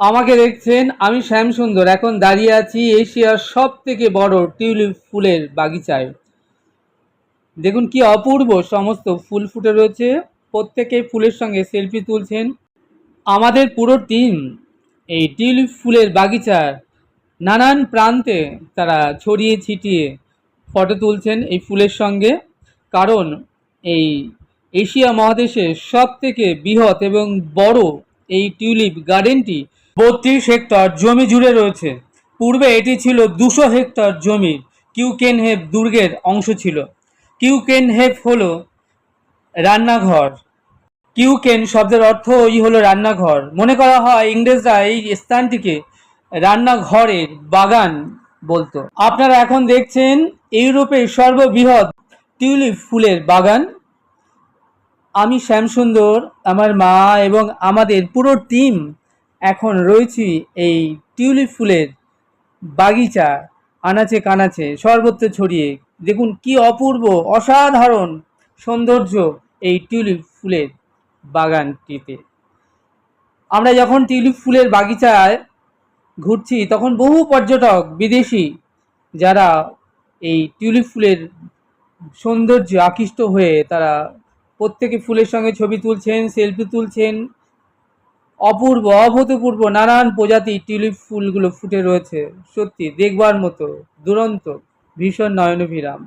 আমাকে দেখছেন, আমি শ্যামসুন্দর এখন দাঁড়িয়ে আছি এশিয়ার সব থেকে বড় টিউলিপ ফুলের বাগিচায়। দেখুন কি অপূর্ব সমস্ত ফুল ফুটে রয়েছে, প্রত্যেকে ফুলের সঙ্গে সেলফি তুলছেন। আমাদের পুরো টিম এই টিউলিপ ফুলের বাগিচার নানান প্রান্তে তারা ছড়িয়ে ছিটিয়ে ফটো তুলছেন এই ফুলের সঙ্গে। কারণ এই এশিয়া মহাদেশের সব থেকে বৃহৎ এবং বড় এই টিউলিপ গার্ডেনটি 32 হেক্টর জমি জুড়ে রয়েছে। পূর্বে এটি ছিল 200 হেক্টর জমির কিউকেনহেপ দুর্গের অংশ ছিল। কিউকেনহেপ হলো রান্নাঘর। কিউকেন শব্দের অর্থই হলো রান্নাঘর। মনে করা হয় ইংরেজরা এই স্থানটিকে রান্নাঘরের বাগান বলতো। আপনারা এখন দেখছেন ইউরোপের সর্ববৃহৎ টিউলিপ ফুলের বাগান। আমি শ্যামসুন্দর, আমার মা এবং আমাদের পুরো টিম এখন রয়েছি এই টিউলিপ ফুলের বাগিচা আনাচে কানাচে সর্বত্র ছড়িয়ে। দেখুন কি অপূর্ব অসাধারণ সৌন্দর্য এই টিউলিপ ফুলের বাগানটিতে। আমরা যখন টিউলিপ ফুলের বাগিচায় ঘুরছি তখন বহু পর্যটক বিদেশি যারা এই টিউলিপ ফুলের সৌন্দর্যে আকৃষ্ট হয়ে তারা প্রত্যেকে ফুলের সঙ্গে ছবি তুলছেন, সেলফি তুলছেন। অপূর্ব অভূতপূর্ব নানান প্রজাতির টিউলিপ ফুলগুলো ফুটে রয়েছে, সত্যি দেখবার মতো, দুরন্ত, ভীষণ নয়নভিরাম।